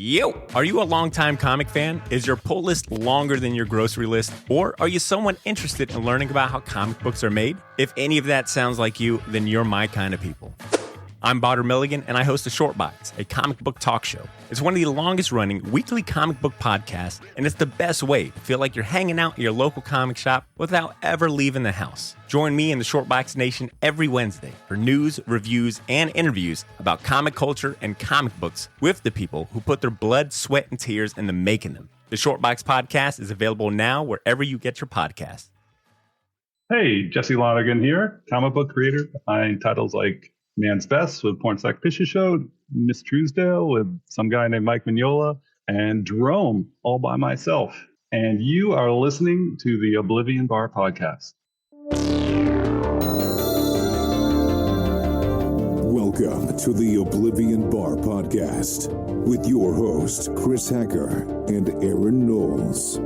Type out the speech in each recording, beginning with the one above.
Yo! Are you a longtime comic fan? Is your pull list longer than your grocery list? Or are you someone interested in learning about how comic books are made? If any of that sounds like you, then you're my kind of people. I'm Lonergan, and I host a Short Bites, a comic book talk show. It's one of the longest-running weekly comic book podcasts, and it's the best way to feel like you're hanging out in your local comic shop without ever leaving the house. Join me in the Short Bites Nation every Wednesday for news, reviews, and interviews about comic culture and comic books with the people who put their blood, sweat, and tears into making them. The Short Bites podcast is available now wherever you get your podcasts. Hey, Jesse Lonergan here, comic book creator behind titles like Man's Best with Porn Sack Fisher Show, Miss Truesdale with some guy named Mike Mignola, and Jerome all by myself. And you are listening to the Oblivion Bar podcast. Welcome to the Oblivion Bar podcast with your host, Chris Hacker and Aaron Knowles.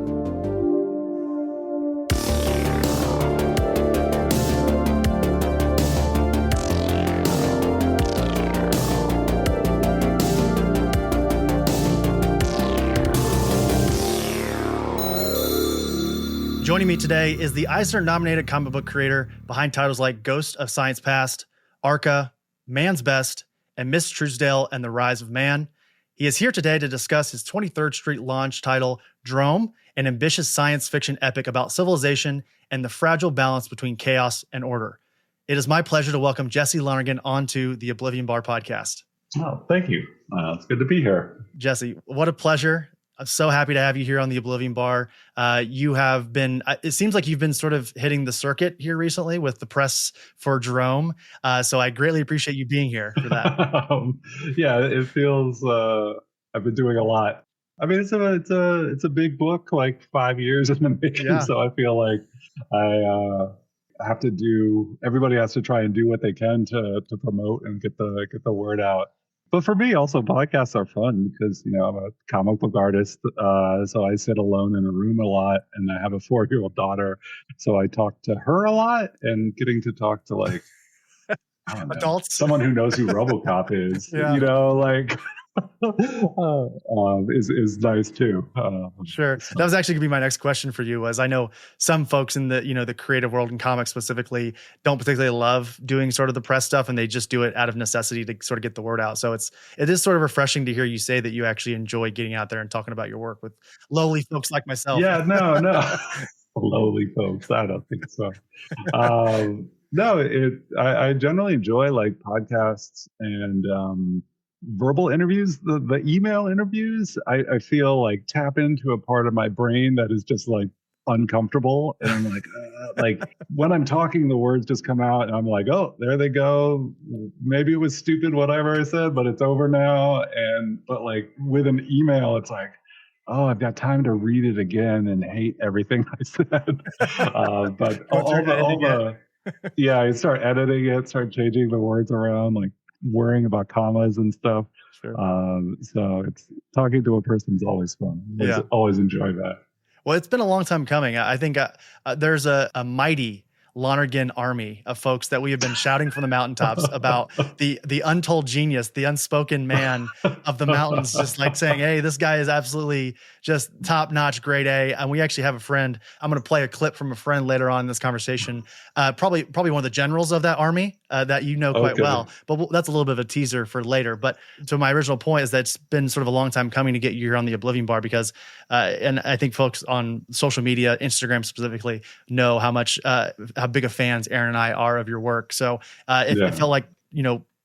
Joining me today is the Eisner-nominated comic book creator behind titles like Ghost of Science Past, Arca, Man's Best, and Miss Truesdale and the Rise of Man. He is here today to discuss his 23rd Street launch title, Drome, an ambitious science fiction epic about civilization and the fragile balance between chaos and order. It is my pleasure to welcome Jesse Lonergan onto the Oblivion Bar podcast. Oh, thank you. It's good to be here. Jesse, what a pleasure. I'm so happy to have you here on the Oblivion Bar. You have been, it seems like you've been sort of hitting the circuit here recently with the press for Jerome. So I greatly appreciate you being here for that. Yeah, it feels, I've been doing a lot. I mean, it's a big book, like 5 years in the making. Yeah. So I feel like I have to everybody has to try and do what they can to promote and get the word out. But for me, also, podcasts are fun because, I'm a comic book artist. So I sit alone in a room a lot, and I have a 4-year-old daughter. So I talk to her a lot, and getting to talk to, like, adults, someone who knows who RoboCop is, yeah. Is nice too. Sure. That was actually gonna be my next question for you. Was I know some folks in the the creative world and comics specifically don't particularly love doing sort of the press stuff, and they just do it out of necessity to sort of get the word out. So it is sort of refreshing to hear you say that you actually enjoy getting out there and talking about your work with lowly folks like myself. Yeah, no, lowly folks. I don't think so. No, I generally enjoy like podcasts and verbal interviews. The email interviews, I feel like tap into a part of my brain that is just like uncomfortable, and I'm like when I'm talking, the words just come out, and I'm like, oh, there they go. Maybe it was stupid whatever I said, but it's over now. But like with an email, it's like, oh, I've got time to read it again and hate everything I said. But I start editing it, start changing the words around, like worrying about commas and stuff. Sure. So it's talking to a person is always fun. Always enjoy that. Well, it's been a long time coming. I think there's a mighty Lonergan army of folks that we have been shouting from the mountaintops about the untold genius, the unspoken man of the mountains, just like saying, hey, this guy is absolutely just top-notch, grade A. And we actually have a friend. I'm going to play a clip from a friend later on in this conversation, probably one of the generals of that army that you know quite well. But that's a little bit of a teaser for later. But to my original point is that it's been sort of a long time coming to get you here on the Oblivion Bar because, and I think folks on social media, Instagram specifically, know how big of fans Aaron and I are of your work. So it felt like,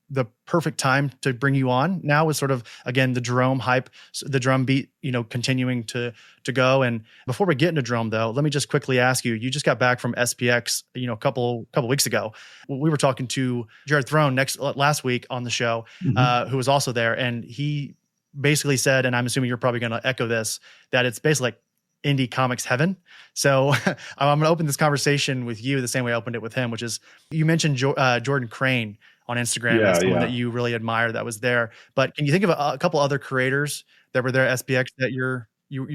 the perfect time to bring you on now is sort of, again, the Jerome hype, the drum beat, continuing to go. And before we get into Jerome though, let me just quickly ask you just got back from SPX, a couple weeks ago. We were talking to Jared Throne last week on the show, who was also there. And he basically said, and I'm assuming you're probably going to echo this, that it's basically like indie comics heaven. So I'm going to open this conversation with you the same way I opened it with him, which is you mentioned Jordan Crane on Instagram as someone that you really admire that was there. But can you think of a couple other creators that were there at SPX that you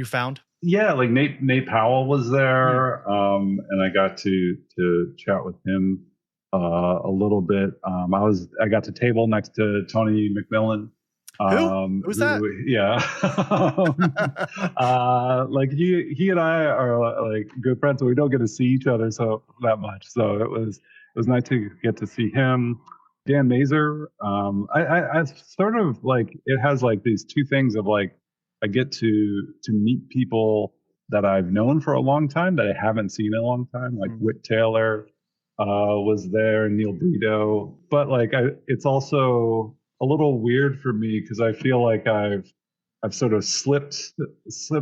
found? Yeah, like Nate Powell was there, and I got to chat with him a little bit. I got to table next to Tony McMillan, Who's that? Yeah. Like he and I are like good friends, so we don't get to see each other so that much. So it was nice to get to see him. Dan Mazer. I sort of like, it has like these two things of like, I get to meet people that I've known for a long time that I haven't seen in a long time, like Whit Taylor was there, Neil Brito. But like, it's also a little weird for me because I feel like I've sort of slipped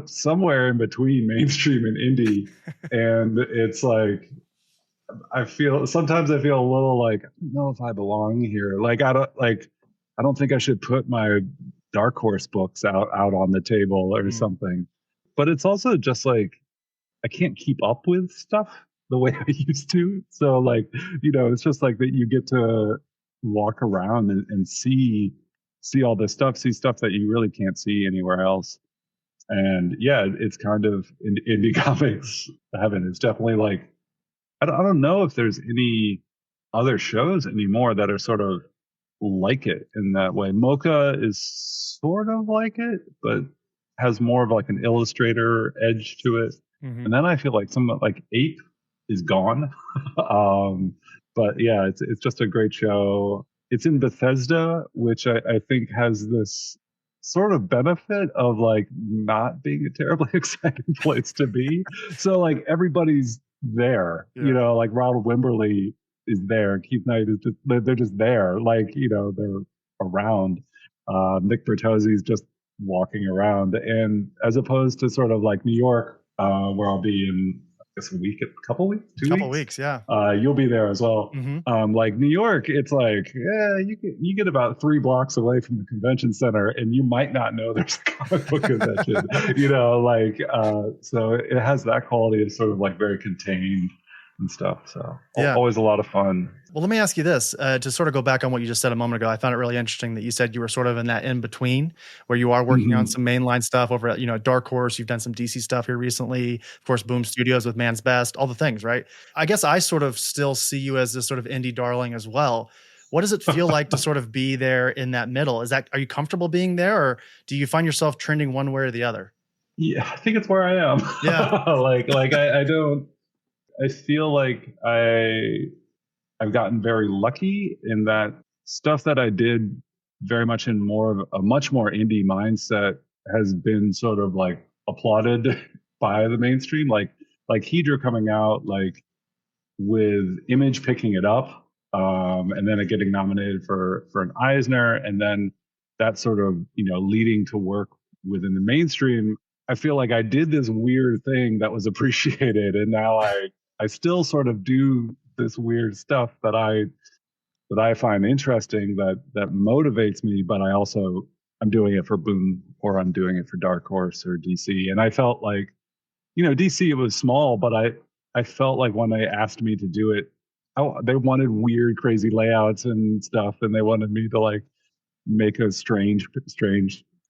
somewhere in between mainstream and indie, and it's like sometimes I feel a little like, I don't know if I belong here. Like I don't think I should put my Dark Horse books out on the table or something. But it's also just like I can't keep up with stuff the way I used to. So like, it's just like that you get to walk around and see all this stuff, see stuff that you really can't see anywhere else. And yeah, it's kind of indie comics heaven. It's definitely like, I don't know if there's any other shows anymore that are sort of like it in that way. Mocha is sort of like it, but has more of like an illustrator edge to it. And then I feel like like Ape is gone. But yeah, it's just a great show. It's in Bethesda, which I think has this sort of benefit of like not being a terribly exciting place to be. So like everybody's there, like Ronald Wimberly is there. Keith Knight is just, they're just there. Like, they're around. Nick Bertozzi's just walking around. And as opposed to sort of like New York, where I'll be in, I guess, a couple weeks, yeah. You'll be there as well. Like New York, it's like, yeah, you get about 3 blocks away from the convention center, and you might not know there's a comic book convention. So it has that quality of sort of like very contained and stuff. So always a lot of fun. Well, let me ask you this, to sort of go back on what you just said a moment ago. I found it really interesting that you said you were sort of in that in between where you are working on some mainline stuff over at, Dark Horse. You've done some DC stuff here recently. Of course, Boom Studios with Man's Best, all the things, right? I guess I sort of still see you as this sort of indie darling as well. What does it feel like to sort of be there in that middle? Are you comfortable being there, or do you find yourself trending one way or the other? Yeah, I think it's where I am. Yeah. I feel like I've gotten very lucky in that stuff that I did very much in more of a much more indie mindset has been sort of like applauded by the mainstream. Like Hedra coming out, like with Image picking it up, and then it getting nominated for an Eisner, and then that sort of, leading to work within the mainstream. I feel like I did this weird thing that was appreciated, and now I still sort of do this weird stuff that I find interesting, that motivates me, but I'm doing it for Boom, or I'm doing it for Dark Horse or DC. And I felt like, DC, it was small, but I felt like when they asked me to do it, they wanted weird, crazy layouts and stuff, and they wanted me to like make a strange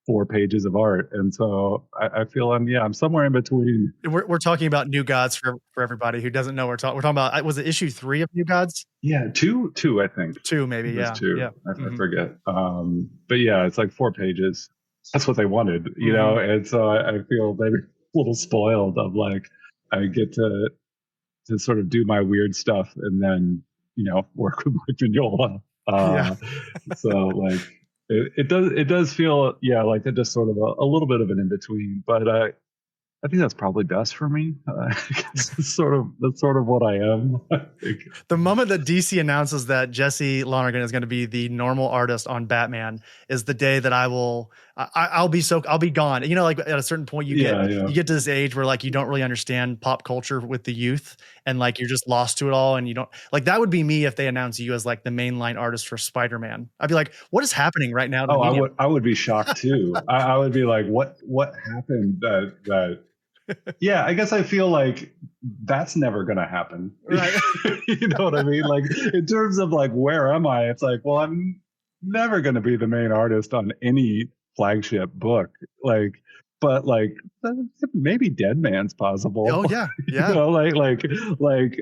4 pages of art. And so I feel I'm somewhere in between. We're talking about New Gods for everybody who doesn't know. We're talking about, was it issue 3 of New Gods? Yeah, two, I think. 2 maybe, yeah. 2. Yeah. I forget. But yeah, it's like 4 pages. That's what they wanted, and so I feel maybe a little spoiled of like, I get to sort of do my weird stuff and then, work with Mike Mignola. So like, it does feel, like it just sort of a little bit of an in-between, but I think that's probably best for me. That's sort of what I am. I think. The moment that DC announces that Jesse Lonergan is going to be the normal artist on Batman is the day that I'll be gone. Like at a certain point you get to this age where like you don't really understand pop culture with the youth, and like you're just lost to it all, and you don't like, that would be me if they announce you as like the mainline artist for Spider-Man. I'd be like, what is happening right now? I would be shocked too. I would be like, what happened that yeah, I guess I feel like that's never going to happen. Right. You know what I mean? Like in terms of like, where am I? It's like, well, I'm never going to be the main artist on any flagship book. Like, but like maybe Dead Man's possible. Oh yeah. Yeah. like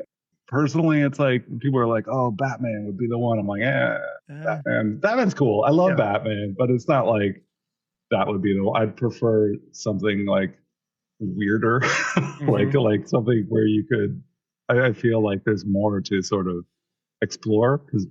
personally, it's like people are like, oh, Batman would be the one. I'm like, Uh, Batman's cool. I love yeah. Batman, but it's not like that would be the one. I'd prefer something like weirder, Mhm. like something where you could. I feel like there's more to sort of explore because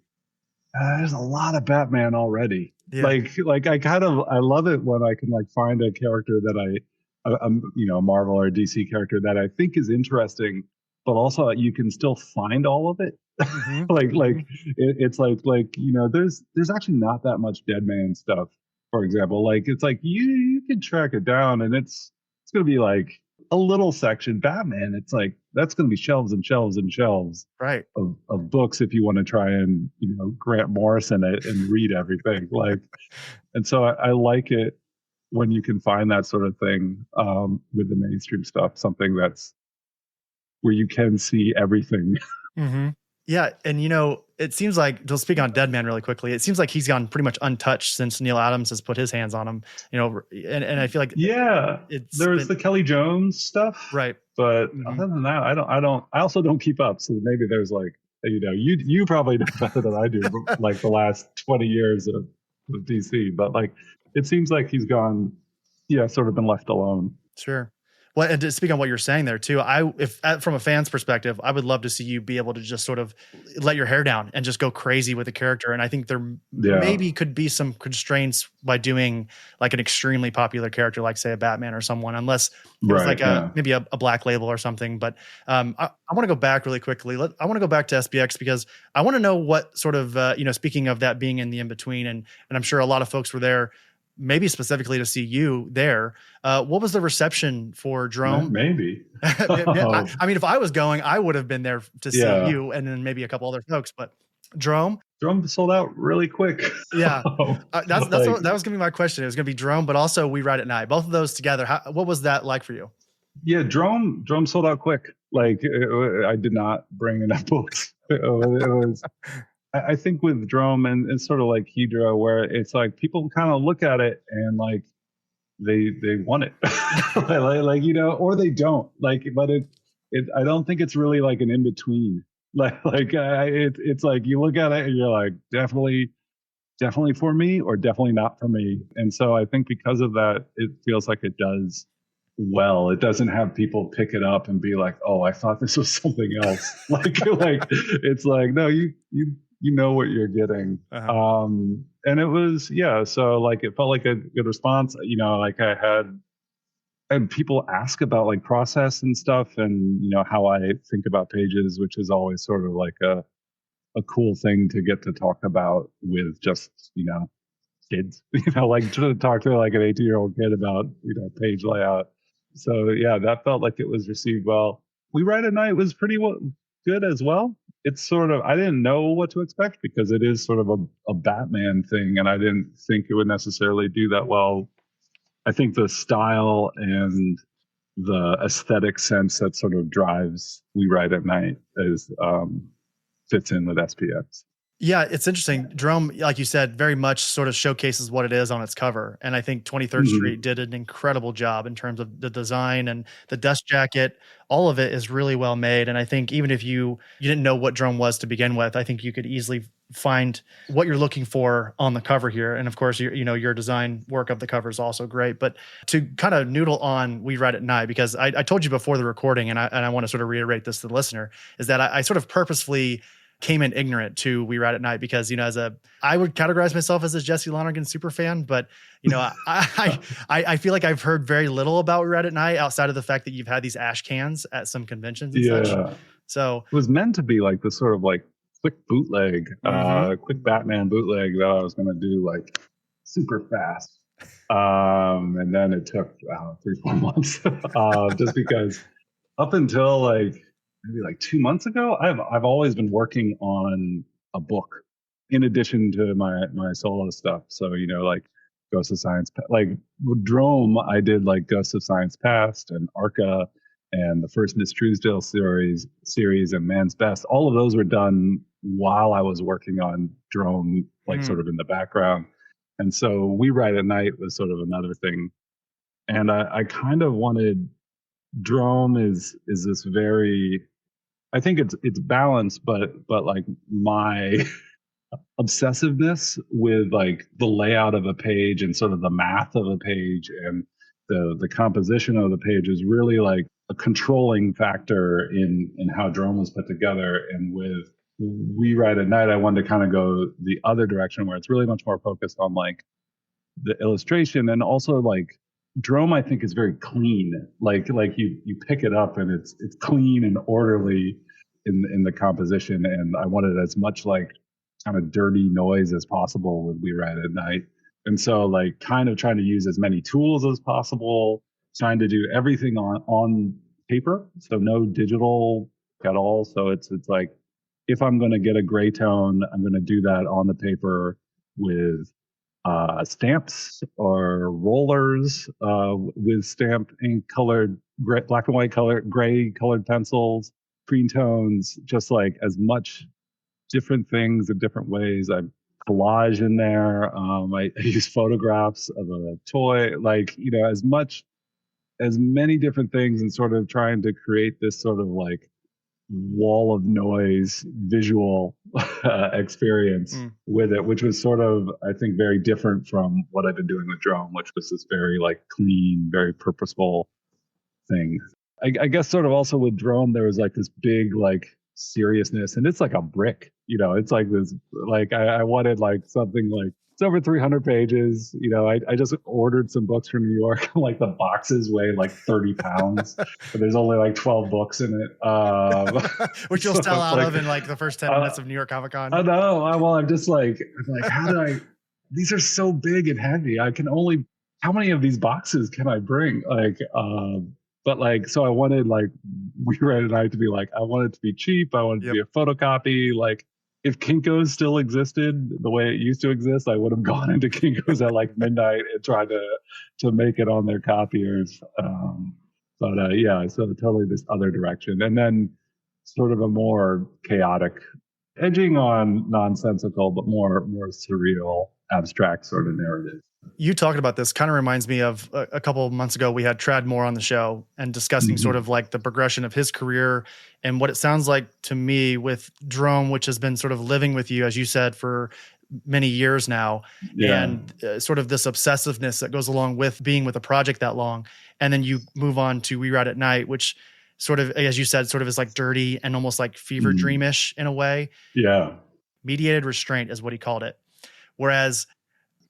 there's a lot of Batman already. Yeah. I love it when I can like find a character that a Marvel or DC character that I think is interesting, but also you can still find all of it. Mhm. like Mhm. it's there's actually not that much Dead Man stuff, for example. Like it's like you can track it down and it's gonna be like a little section. Batman, it's like that's gonna be shelves and shelves and shelves Right. of books if you want to try and Grant Morrison it and read everything. And so I like it when you can find that sort of thing with the mainstream stuff, something that's where you can see everything. Mhm. Yeah, and it seems like, to speak on Dead Man really quickly, it seems like he's gone pretty much untouched since Neil Adams has put his hands on him. And I feel like Yeah, it's there was been the Kelly Jones stuff, right. but Mhm. other than that, I also don't keep up. So maybe there's like, you probably know better than I do, like the last 20 years of DC, but like it seems like he's gone, yeah, sort of been left alone. Sure. Well, and to speak on what you're saying there too, if from a fan's perspective, I would love to see you be able to just sort of let your hair down and just go crazy with the character. And I think there Yeah, maybe could be some constraints by doing like an extremely popular character, like say a Batman or someone, unless it was like right. Yeah. maybe a Black Label or something. But I want to go back really quickly. I want to go back to SPX because I want to know what sort of speaking of that being in the in between, and I'm sure a lot of folks were there maybe specifically to see you there. What was the reception for Drome? Maybe. I mean, if I was going, I would have been there to see Yeah. you and then maybe a couple other folks. But Drome, Drum sold out really quick. yeah, that's Like, that was gonna be my question. It was gonna be Drome, but also We Ride at Night. Both of those together. What was that like for you? yeah, drum sold out quick. Like I did not bring enough books. It was I think with Drum and sort of like Hedra, where it's like people kind of look at it and like they want it, or they don't like. But I don't think it's really like an in between. It's like you look at it and you're like definitely for me or definitely not for me. And so I think because of that, it feels like it does well. It doesn't have people pick it up and be like, oh, I thought this was something else. like it's like, no, you know what you're getting. Uh-huh. And it was, yeah, so like it felt like a good response. Like I had and people ask about like process and stuff and how I think about pages, which is always sort of like a cool thing to get to talk about with just kids, like to talk to like an 18-year-old kid about page layout. So yeah, that felt like it was received well. We Write at Night was pretty good as well. It's sort of, I didn't know what to expect because it is sort of a Batman thing, and I didn't think it would necessarily do that well. I think the style and the aesthetic sense that sort of drives We Write at Night is fits in with SPX. Yeah, it's interesting. Drome, like you said, very much sort of showcases what it is on its cover. And I think 23rd Street did an incredible job in terms of the design and the dust jacket. All of it is really well made. And I think even if you didn't know what Drome was to begin with, I think you could easily find what you're looking for on the cover here. And of course, your design work of the cover is also great. But to kind of noodle on We Write at Night, because I told you before the recording, and I want to sort of reiterate this to the listener, is that I sort of purposefully came in ignorant to We Ride at Night because, I would categorize myself as a Jesse Lonergan super fan, but I feel like I've heard very little about We Ride at Night outside of the fact that you've had these ash cans at some conventions and such. So it was meant to be like this sort of like quick bootleg, quick Batman bootleg that I was going to do like super fast. And then it took 3-4 months, just because up until like maybe like 2 months ago, I've always been working on a book in addition to my solo stuff. So like Ghost of Science, like with Drome, I did like Ghost of Science Past and Arca and the first Miss Truesdale series and Man's Best. All of those were done while I was working on Drome, like sort of in the background. And so We Write at Night was sort of another thing. And I kind of wanted Drome is this very, I think it's balanced, but like my obsessiveness with like the layout of a page and sort of the math of a page and the composition of the page is really like a controlling factor in how Drone was put together. And with We Write at Night, I wanted to kind of go the other direction where it's really much more focused on like the illustration, and also like Drome, I think, is very clean. Like you pick it up and it's clean and orderly in the composition. And I wanted as much like kind of dirty noise as possible with We Write at Night. And so like kind of trying to use as many tools as possible, trying to do everything on paper, so no digital at all. So it's like if I'm going to get a gray tone, I'm going to do that on the paper with stamps or rollers with stamped ink colored black and white gray colored pencils, green tones, just like as much different things in different ways. I collage in there. I use photographs of a toy, like, as many different things, and sort of trying to create this sort of like wall of noise visual experience with it, which was sort of, I think, very different from what I've been doing with Drone, which was this very like clean, very purposeful thing. I guess sort of also with Drone, there was like this big like seriousness, and it's like a brick, it's like this, like I wanted like something like, it's over 300 pages. I just ordered some books from New York. Like the boxes weigh like 30 pounds, but there's only like 12 books in it. Which you'll sell out of in like the first 10 minutes of New York Comic Con. I know. I'm just like, how do I, these are so big and heavy. How many of these boxes can I bring? But like, so I wanted like We Write at Night to be like, I wanted it to be cheap. I wanted it to be a photocopy. Like, if Kinko's still existed the way it used to exist, I would have gone into Kinko's at like midnight and tried to make it on their copiers. So totally this other direction. And then sort of a more chaotic, edging on nonsensical, but more surreal, abstract sort of narrative. You talking about this kind of reminds me of a couple of months ago, we had Trad Moore on the show and discussing sort of like the progression of his career and what it sounds like to me with Drone, which has been sort of living with you, as you said, for many years now. Yeah. And sort of this obsessiveness that goes along with being with a project that long. And then you move on to We Write at Night, which sort of, as you said, sort of is like dirty and almost like fever dreamish in a way. Yeah. Mediated restraint is what he called it. Whereas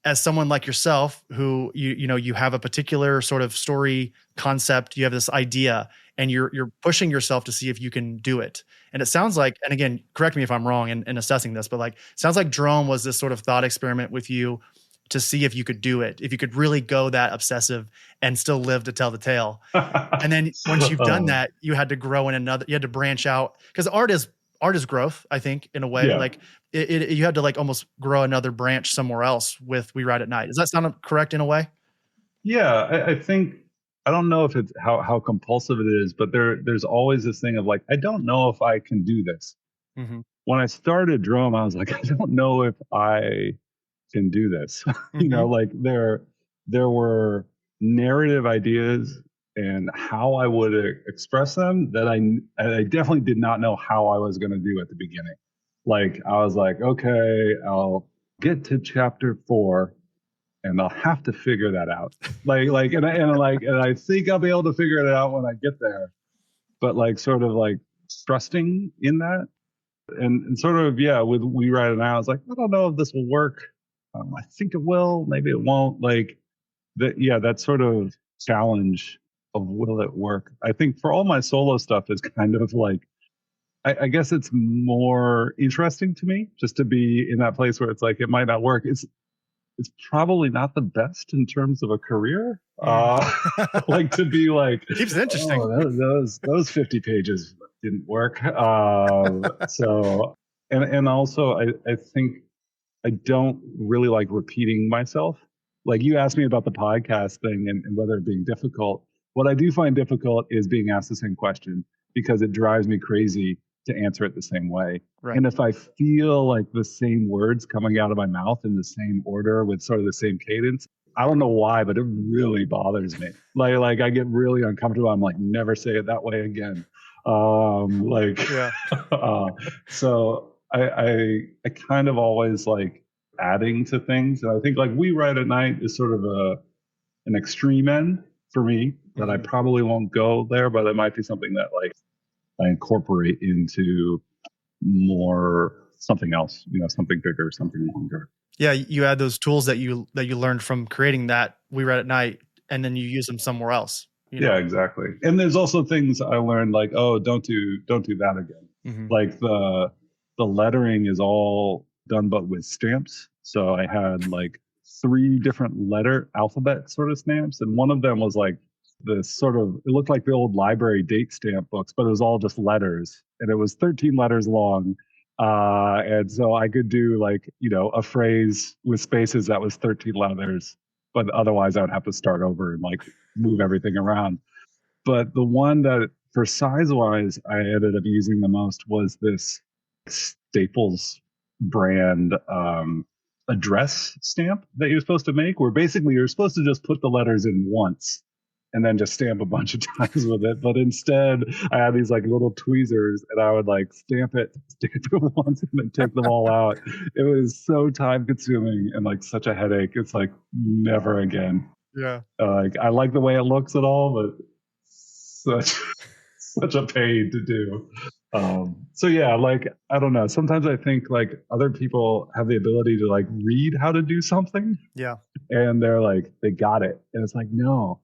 as someone like yourself, who you have a particular sort of story concept, you have this idea, and you're pushing yourself to see if you can do it. And it sounds like, and again, correct me if I'm wrong in assessing this, but like, sounds like Drone was this sort of thought experiment with you to see if you could do it, if you could really go that obsessive and still live to tell the tale. And then once you've done that, you had to grow in you had to branch out, because art is growth, I think, in a way. Yeah. Like you had to like almost grow another branch somewhere else with We Write at Night. Does that sound correct in a way? Yeah, I think, I don't know if it's how compulsive it is, but there's always this thing of like, I don't know if I can do this. Mm-hmm. When I started Drone, I was like, I don't know if I can do this. Mm-hmm. Like there were narrative ideas and how I would express them that I definitely did not know how I was going to do at the beginning. Like, I was like, okay, I'll get to chapter 4 and I'll have to figure that out. And I think I'll be able to figure it out when I get there. But like, sort of like trusting in that and sort of, with We Write at Night, I was like, I don't know if this will work. I think it will, maybe it won't. Like that sort of challenge of will it work? I think for all my solo stuff is kind of like, I guess it's more interesting to me just to be in that place where it's like, it might not work. It's probably not the best in terms of a career. Like to be like, keeps it interesting. Those 50 pages didn't work. So, and also I think I don't really like repeating myself. Like you asked me about the podcast thing and whether it being difficult. What I do find difficult is being asked the same question, because it drives me crazy to answer it the same way. Right. And if I feel like the same words coming out of my mouth in the same order with sort of the same cadence, I don't know why, but it really bothers me. Like I get really uncomfortable. I'm like, never say it that way again. Yeah. So I kind of always like adding to things. And I think like We Write at Night is sort of an extreme end for me that I probably won't go there, but it might be something that like I incorporate into more something else, something bigger, something longer. Yeah, you add those tools that you learned from creating that We Read at Night, and then you use them somewhere else. Yeah, exactly. And there's also things I learned like, oh, don't do that again. Like the lettering is all done but with stamps. So I had like 3 different letter alphabet sort of stamps, and one of them was like this sort of, it looked like the old library date stamp books, but it was all just letters, and it was 13 letters long. And so I could do like, a phrase with spaces that was 13 letters, but otherwise I would have to start over and like move everything around. But the one that for size wise I ended up using the most was this Staples brand address stamp that you're supposed to make, where basically you're supposed to just put the letters in once and then just stamp a bunch of times with it. But instead, I had these like little tweezers, and I would like stamp it, stick it to once, and then take them all out. It was so time consuming and like such a headache. It's like never again. Yeah. Like I like the way it looks at all, but such a pain to do. So yeah, like I don't know. Sometimes I think like other people have the ability to like read how to do something. Yeah. And they're like, they got it. And it's like, no,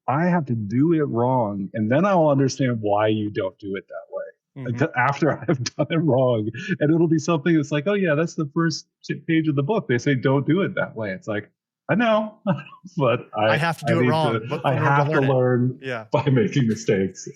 I have to do it wrong, and then I'll understand why you don't do it that way. Like, after I've done it wrong, and it'll be something that's like, oh yeah, that's the first page of the book. They say don't do it that way. It's like, I know, but I have to do it wrong. I have to learn by making mistakes.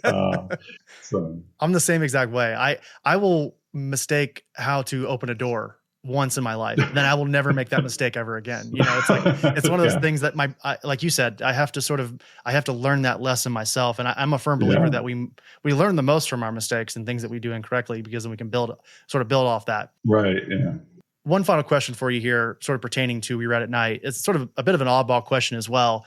So I'm the same exact way. I will mistake how to open a door once in my life, then I will never make that mistake ever again. It's like, it's one of those things that like you said, I have to learn that lesson myself. And I'm a firm believer that we learn the most from our mistakes and things that we do incorrectly, because then we can build off that. Right. Yeah. One final question for you here, sort of pertaining to We Read at Night. It's sort of a bit of an oddball question as well.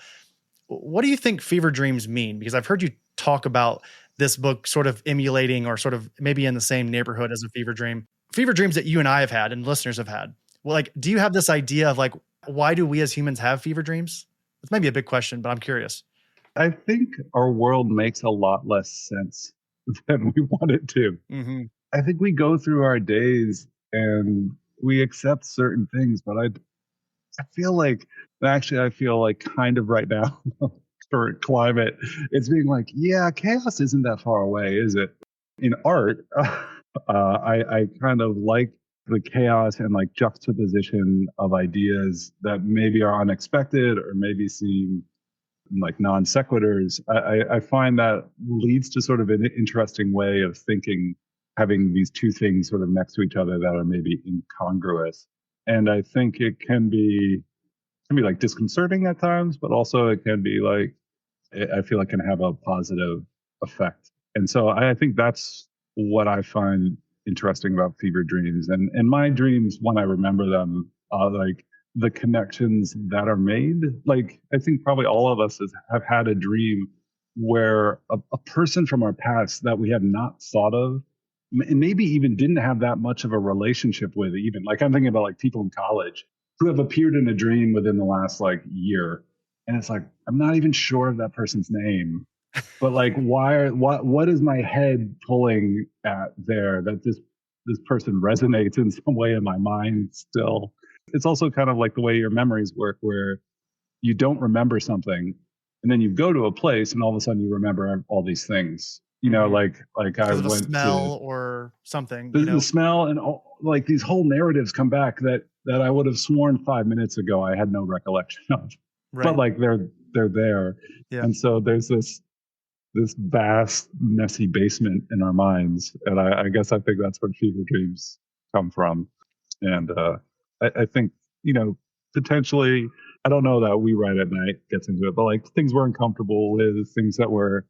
What do you think fever dreams mean? Because I've heard you talk about this book sort of emulating or sort of maybe in the same neighborhood as a fever dream. Fever dreams that you and I have had and listeners have had. Well, like, do you have this idea of like, why do we as humans have fever dreams? It's maybe a big question, but I'm curious. I think our world makes a lot less sense than we want it to. I think we go through our days and we accept certain things, but I feel like kind of right now, current climate, it's being like, yeah, chaos isn't that far away, is it? In art, I kind of like the chaos and like juxtaposition of ideas that maybe are unexpected or maybe seem like non sequiturs. I find that leads to sort of an interesting way of thinking, having these two things sort of next to each other that are maybe incongruous. And I think it can be like disconcerting at times, but also it can be like, I feel it can have a positive effect. And so I think that's what I find interesting about fever dreams. And my dreams, when I remember them, like the connections that are made. Like, I think probably all of us have had a dream where a person from our past that we had not thought of, and maybe even didn't have that much of a relationship with, even like I'm thinking about like people in college who have appeared in a dream within the last like year. And it's like, I'm not even sure of that person's name, but like, what is my head pulling at there that this person resonates in some way in my mind still? It's also kind of like the way your memories work, where you don't remember something and then you go to a place and all of a sudden you remember all these things, like I went to smell or something, the smell, and all, like these whole narratives come back that I would have sworn 5 minutes ago I had no recollection of. Right. But like they're there. Yeah. And so there's this vast, messy basement in our minds. And I guess I think that's where fever dreams come from. And I think, potentially, I don't know that We Write at Night gets into it, but like things we're uncomfortable with, things that we're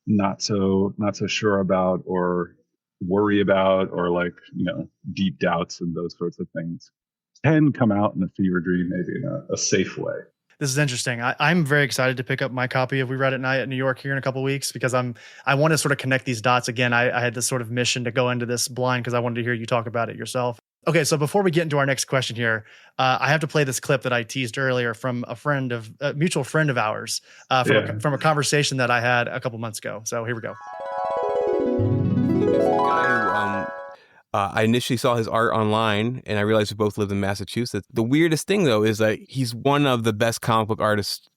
not so sure about or worry about, or like, deep doubts and those sorts of things can come out in a fever dream, maybe in a safe way. This is interesting. I'm very excited to pick up my copy of We Read at Night at New York here in a couple of weeks because I want to sort of connect these dots again. I had this sort of mission to go into this blind because I wanted to hear you talk about it yourself. Okay, so before we get into our next question here, I have to play this clip that I teased earlier from a mutual friend of ours from a conversation that I had a couple months ago. So here we go. This is a guy who I initially saw his art online, and I realized we both lived in Massachusetts. The weirdest thing, though, is that he's one of the best comic book artists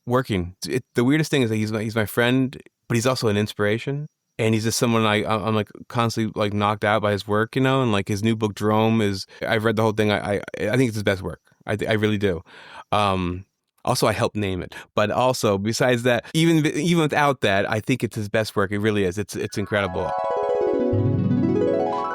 working. The weirdest thing is that he's my friend, but he's also an inspiration. And he's just someone I'm like constantly like knocked out by his work, you know. And like his new book, Drome, I've read the whole thing. I think it's his best work. I really do. Also, I helped name it. But also, besides that, even without that, I think it's his best work. It really is. It's incredible.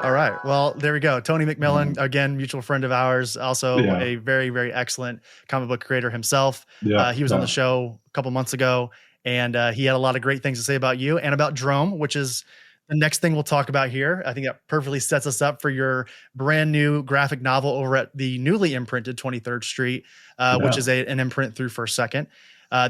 All right. Well, there we go. Tony McMillan, again, mutual friend of ours, also a very, very excellent comic book creator himself. He was on the show a couple months ago, and he had a lot of great things to say about you and about Drome, which is the next thing we'll talk about here. I think that perfectly sets us up for your brand new graphic novel over at the newly imprinted 23rd Street, which is an imprint through First Second.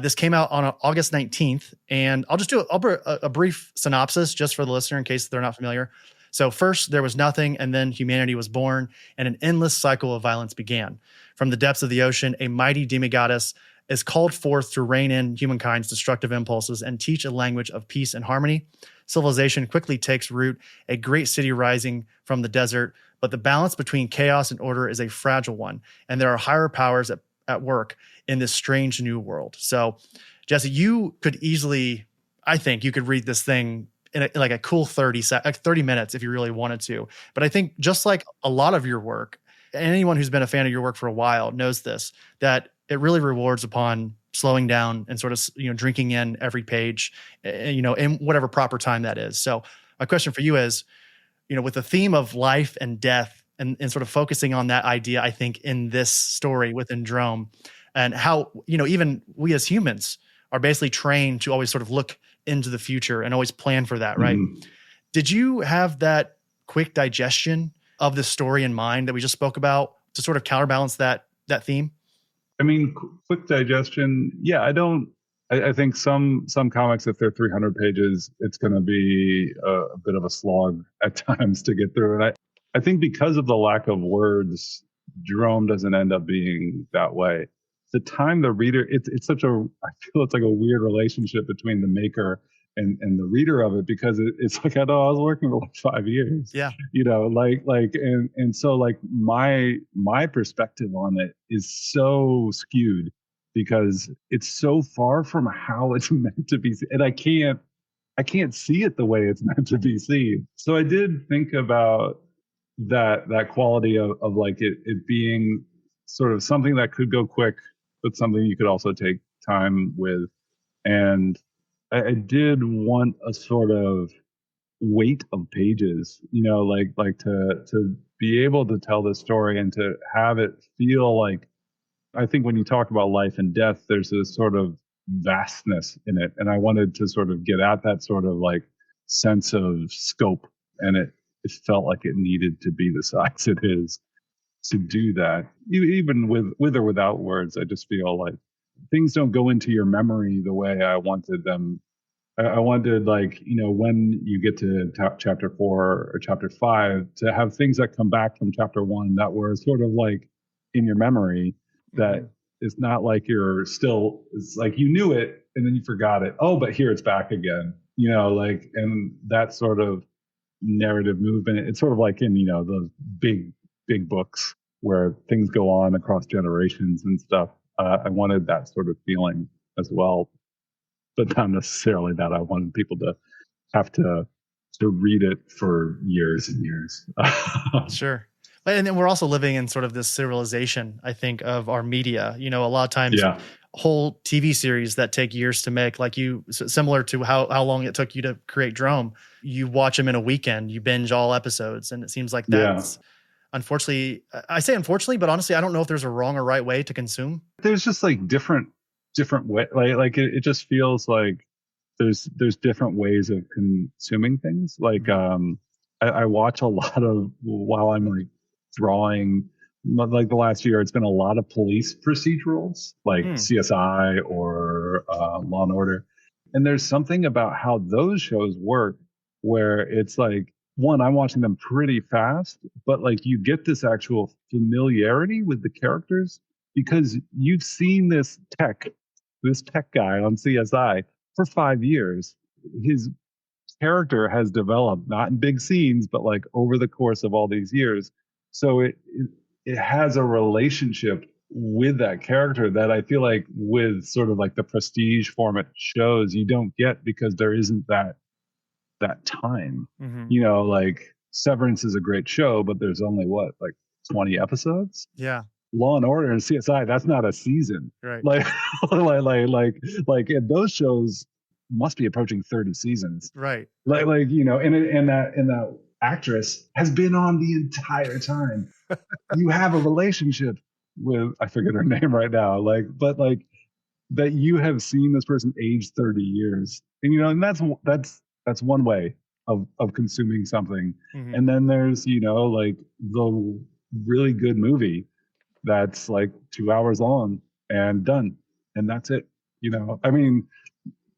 This came out on August 19th, and I'll just do a brief synopsis just for the listener in case they're not familiar. So first, there was nothing, and then humanity was born, and an endless cycle of violence began. From the depths of the ocean, a mighty demigoddess is called forth to rein in humankind's destructive impulses and teach a language of peace and harmony. Civilization quickly takes root, a great city rising from the desert, but the balance between chaos and order is a fragile one, and there are higher powers at work in this strange new world. So, Jesse, you could easily, I think, you could read this thing in a cool 30 minutes if you really wanted to. But I think just like a lot of your work, anyone who's been a fan of your work for a while knows this, that it really rewards upon slowing down and sort of, drinking in every page, in whatever proper time that is. So my question for you is, with the theme of life and death and sort of focusing on that idea, I think in this story within Drome, and how, even we as humans are basically trained to always sort of look into the future and always plan for that, right? Mm-hmm. Did you have that quick digestion of the story in mind that we just spoke about to sort of counterbalance that theme? I mean, quick digestion. Yeah, I think some comics, if they're 300 pages, it's going to be a bit of a slog at times to get through. And I think because of the lack of words, Drome doesn't end up being that way. The time the reader, I feel it's like a weird relationship between the maker and the reader of it, because it's like, I was working for like 5 years. Yeah. And so like my perspective on it is so skewed because it's so far from how it's meant to be. And I can't see it the way it's meant to be seen. So I did think about that quality of like it being sort of something that could go quick, but something you could also take time with. And I did want a sort of weight of pages, like to be able to tell this story and to have it feel like, I think when you talk about life and death, there's this sort of vastness in it. And I wanted to sort of get at that sort of like sense of scope. And it felt like it needed to be the size it is to do that. Even with or without words, I just feel like things don't go into your memory the way I wanted them. I wanted, like, when you get to chapter 4 or chapter 5, to have things that come back from chapter 1 that were sort of like in your memory, that it's not like it's like you knew it and then you forgot it. Oh, but here it's back again, and that sort of narrative movement. It's sort of like in, those big books where things go on across generations and stuff. I wanted that sort of feeling as well, but not necessarily that I wanted people to have to read it for years and years. Sure. And then we're also living in sort of this serialization, I think, of our media. A lot of times, whole TV series that take years to make, like similar to how long it took you to create Drome, you watch them in a weekend, you binge all episodes. And it seems like that's, unfortunately, I say unfortunately, but honestly, I don't know if there's a wrong or right way to consume. There's just like different way, like it just feels like there's different ways of consuming things. Like I watch a lot of, while I'm like drawing like the last year, it's been a lot of police procedurals like CSI or Law and Order. And there's something about how those shows work where it's like, one, I'm watching them pretty fast, but like you get this actual familiarity with the characters because you've seen this tech guy on CSI for 5 years. His character has developed, not in big scenes, but like over the course of all these years. So it has a relationship with that character that I feel like with sort of like the prestige format shows you don't get because there isn't that time. You know, like Severance is a great show, but there's only what, like 20 episodes? Yeah. Law and Order and CSI, that's not a season. Right. Like and those shows must be approaching 30 seasons. Right. Like you know, and that actress has been on the entire time. You have a relationship with, I forget her name right now, but that you have seen this person age 30 years. And you know, and that's one way of consuming something. And then there's, you know, like the really good movie that's like 2 hours long and done. And that's it. You know, I mean,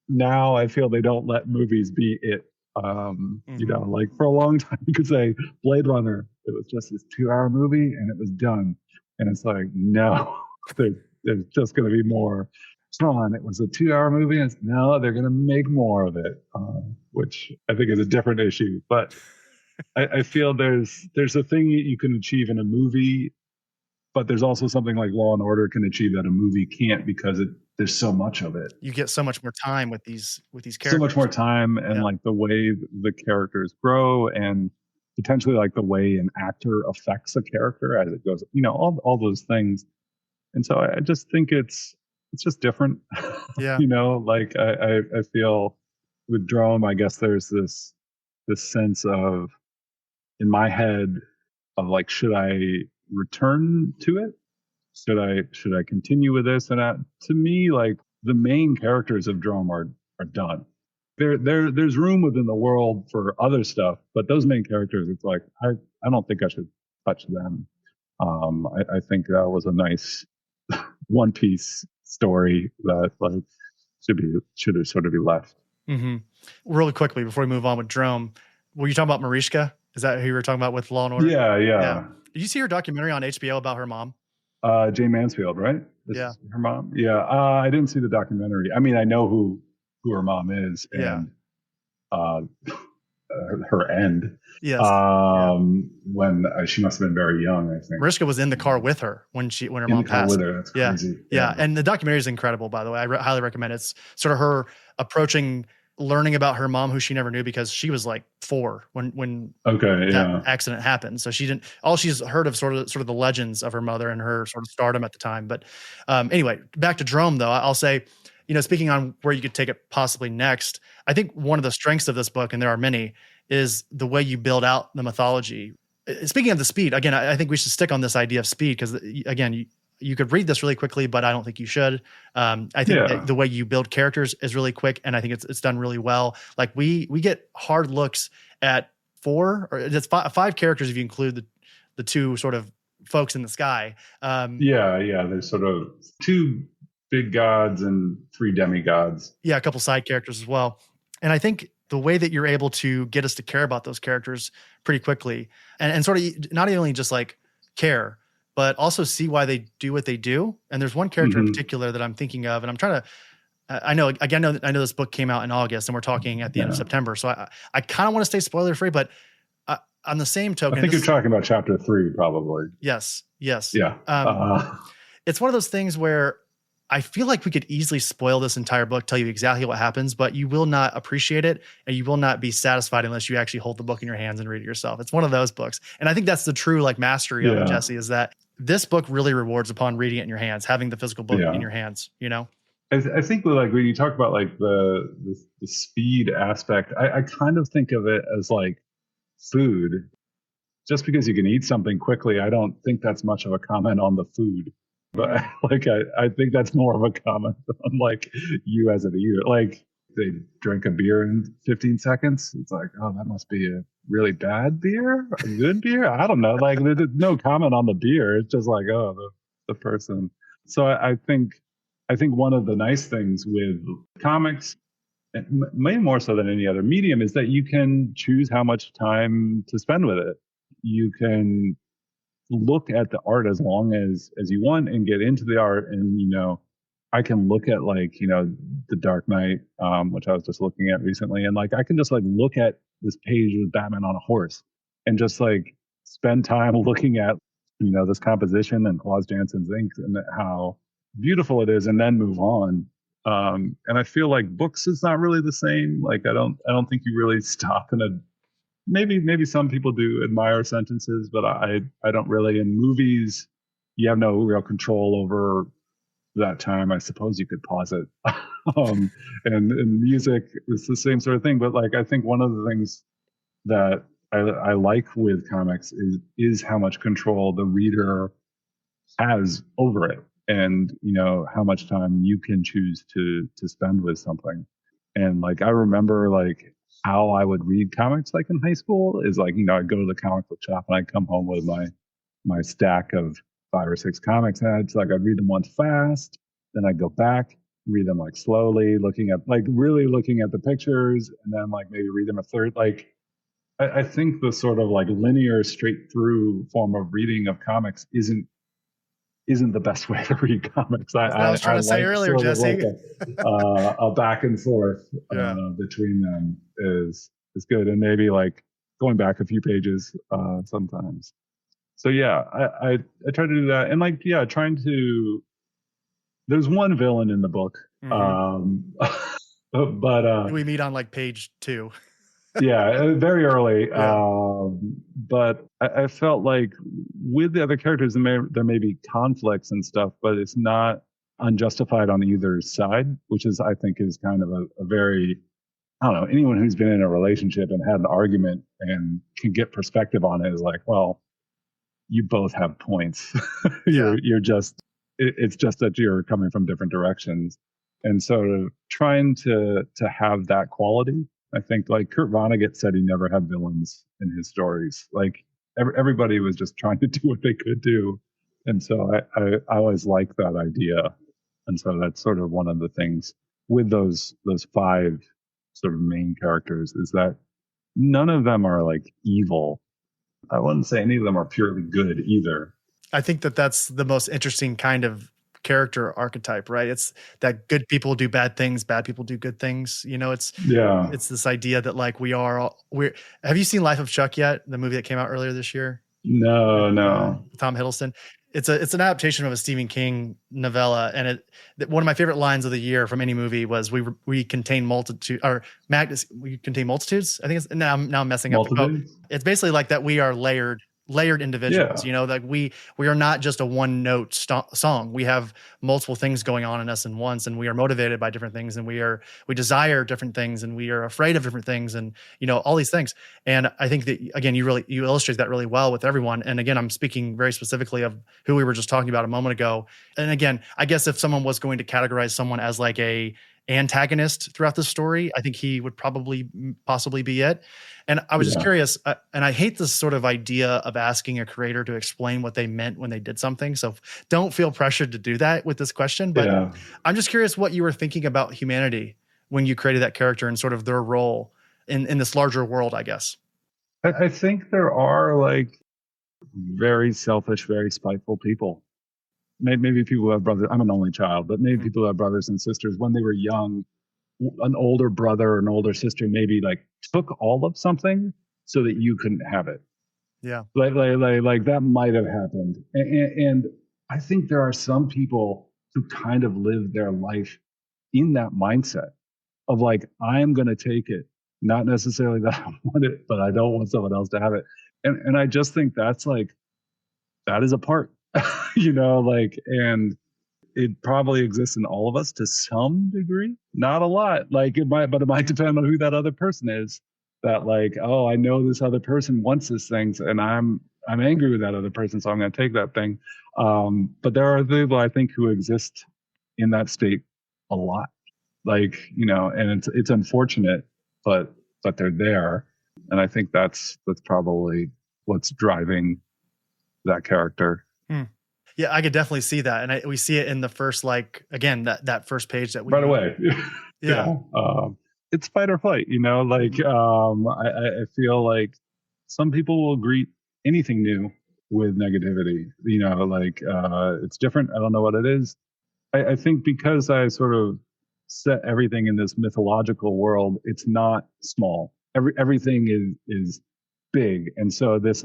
now I feel they don't let movies be it. You know, like for a long time you could say Blade Runner, it was just this 2-hour movie and it was done. And it's like, no, there's just going to be more. Tron, it was a 2-hour movie, and no, they're going to make more of it, which I think is a different issue. But I feel there's a thing that you can achieve in a movie, but there's also something like Law and Order can achieve that a movie can't because there's so much of it. You get so much more time with these characters. So much more time, and like the way the characters grow, and potentially like the way an actor affects a character as it goes. You know, all those things. And so I just think it's just different. Yeah. You know, like I feel with Drome, I guess there's this sense of, in my head, of like, should I return to it? Should I continue with this? And to me, like the main characters of Drome are done. There's room within the world for other stuff, but those main characters, it's like I don't think I should touch them. I think that was a nice One Piece story that like should have sort of be left. Really quickly before we move on with Drome, were you talking about Mariska? Is that who you were talking about with Law and Order? Yeah. Did you see her documentary on HBO about her mom? Jane Mansfield, right? Yeah. Her mom. Yeah. I didn't see the documentary. I mean, I know who her mom is, and her end. Yes. When she must have been very young, I think. Mariska was in the car with her when her mom passed. With her. That's crazy. Yeah. And the documentary is incredible, by the way. I highly recommend it. It's sort of her learning about her mom, who she never knew because she was like 4 when that accident happened. So all she's heard of sort of the legends of her mother and her sort of stardom at the time. But anyway, back to Drome though, I'll say, you know, speaking on where you could take it possibly next, I think one of the strengths of this book, and there are many, is the way you build out the mythology. Speaking of the speed, again, I think we should stick on this idea of speed because, again, you could read this really quickly, but I don't think you should. I think the way you build characters is really quick, and I think it's done really well. Like we get hard looks at 4 or it's 5 characters if you include the 2 sort of folks in the sky. There's sort of 2 big gods and 3 demigods. Yeah, a couple side characters as well. And I think the way that you're able to get us to care about those characters pretty quickly and sort of not only just like care, but also see why they do what they do. And there's one character in particular that I'm thinking of, and I'm trying to, I know this book came out in August and we're talking at the end of September. So I kind of want to stay spoiler free, but on the same token, I think you're talking about chapter 3, probably. Yes. Yeah. It's one of those things where I feel like we could easily spoil this entire book, tell you exactly what happens, but you will not appreciate it and you will not be satisfied unless you actually hold the book in your hands and read it yourself. It's one of those books. And I think that's the true like mastery of it, Jesse, is that this book really rewards upon reading it in your hands, having the physical book in your hands, you know? I think like when you talk about like the speed aspect, I kind of think of it as like food. Just because you can eat something quickly, I don't think that's much of a comment on the food. But like I think that's more of a comment on like you as an eater. Like they drink a beer in 15 seconds. It's like, oh, that must be a really bad beer, a good beer. I don't know. Like there's no comment on the beer. It's just like, oh, the person. So I think one of the nice things with comics, way more so than any other medium, is that you can choose how much time to spend with it. You can look at the art as long as you want and get into the art. And, I can look at like, The Dark Knight, which I was just looking at recently. And like, I can just like look at this page with Batman on a horse and just like spend time looking at, this composition and Klaus Jansson's ink and how beautiful it is, and then move on. And I feel like books is not really the same. Like, I don't think you really stop in a, maybe some people do admire sentences, but I don't really. In movies, you have no real control over that time. I suppose you could pause it. And in music, it's the same sort of thing. But like, I think one of the things that I like with comics is how much control the reader has over it, and how much time you can choose to spend with something. And like, I remember like how I would read comics like in high school is like, I'd go to the comic book shop and I'd come home with my stack of 5 or 6 comics heads. Like, I'd read them once fast, then I'd go back, read them like slowly, really looking at the pictures, and then like maybe read them a third. Like, I think the sort of like linear, straight through form of reading of comics isn't the best way to read comics. I was trying to say earlier, Jesse. Like a back and forth between them is good, and maybe like going back a few pages sometimes. So yeah, I try to do that, and like trying to. There's one villain in the book, but we meet on like page 2. Yeah, very early. Yeah. But I felt like with the other characters, there may be conflicts and stuff, but it's not unjustified on either side, which is, I think, is kind of a very, I don't know, anyone who's been in a relationship and had an argument and can get perspective on it is like, well, you both have points. You're just, it's just that you're coming from different directions. And so trying to have that quality, I think, like Kurt Vonnegut said, he never had villains in his stories. Like everybody was just trying to do what they could do. And so I always like that idea. And so that's sort of one of the things with those 5 sort of main characters, is that none of them are like evil. I wouldn't say any of them are purely good either. I think that's the most interesting kind of character archetype, right? It's that good people do bad things, bad people do good things. It's this idea that like have you seen Life of Chuck yet? The movie that came out earlier this year? No. Tom Hiddleston. It's an adaptation of a Stephen King novella, and one of my favorite lines of the year from any movie was we contain multitude, or Magnus, we contain multitudes. I think it's now I'm messing up. It's basically like that we are layered individuals. Like we are not just a one note song. We have multiple things going on in us in once, and we are motivated by different things, and we desire different things, and we are afraid of different things, and all these things. And I think that, again, you illustrate that really well with everyone. And again, I'm speaking very specifically of who we were just talking about a moment ago. And again, I guess if someone was going to categorize someone as like a antagonist throughout the story, I think he would possibly be it. And I was just curious, and I hate this sort of idea of asking a creator to explain what they meant when they did something. So don't feel pressured to do that with this question. But I'm just curious what you were thinking about humanity when you created that character and sort of their role in this larger world, I guess. I think there are like very selfish, very spiteful people. Maybe people who have brothers. I'm an only child, but maybe people who have brothers and sisters when they were young, an older brother or an older sister maybe like took all of something so that you couldn't have it. Yeah. Like that might have happened. And I think there are some people who kind of live their life in that mindset of like, I am going to take it. Not necessarily that I want it, but I don't want someone else to have it. And I just think that is a part. And it probably exists in all of us to some degree, not a lot. Like it might depend on who that other person is. That like, oh, I know this other person wants this thing, and I'm angry with that other person, so I'm going to take that thing. But there are people I think who exist in that state a lot. Like, and it's unfortunate, but they're there. And I think that's probably what's driving that character. Yeah, I could definitely see that. And we see it in the first, again, that first page that we right away. Yeah. It's fight or flight, I feel like some people will greet anything new with negativity, it's different. I don't know what it is. I think because I sort of set everything in this mythological world, it's not small. Everything is big. And so this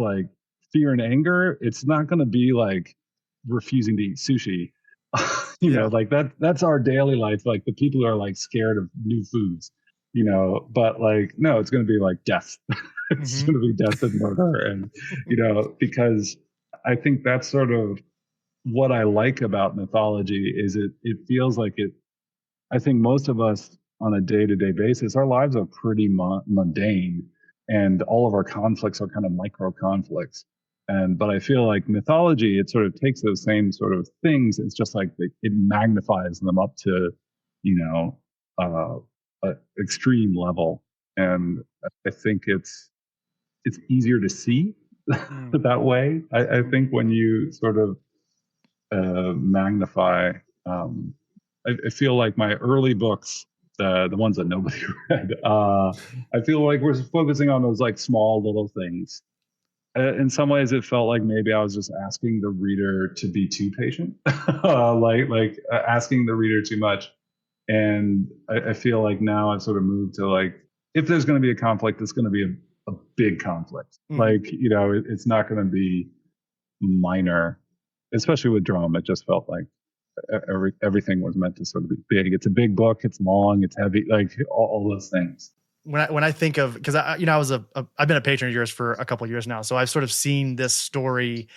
fear and anger, it's not going to be like refusing to eat sushi. That's our daily life. Like the people who are scared of new foods, but no, it's going to be death. It's going to be death and murder. And, because I think that's sort of what I like about mythology is it feels like it. I think most of us on a day-to-day basis, our lives are pretty mundane, and all of our conflicts are kind of micro conflicts. But I feel like mythology, it sort of takes those same sort of things. It's just it magnifies them up to, an extreme level. And I think it's easier to see that way. I think when you sort of magnify, I feel like my early books, the ones that nobody read, I feel like we're focusing on those small little things. In some ways, it felt like maybe I was just asking the reader to be too patient, asking the reader too much. And I feel like now I've sort of moved to if there's going to be a conflict, it's going to be a big conflict. It's not going to be minor, especially with Drome. It just felt like everything was meant to sort of be big. It's a big book. It's long. It's heavy. All those things. When I think of, because I've been a patron of yours for a couple of years now, so I've sort of seen this story,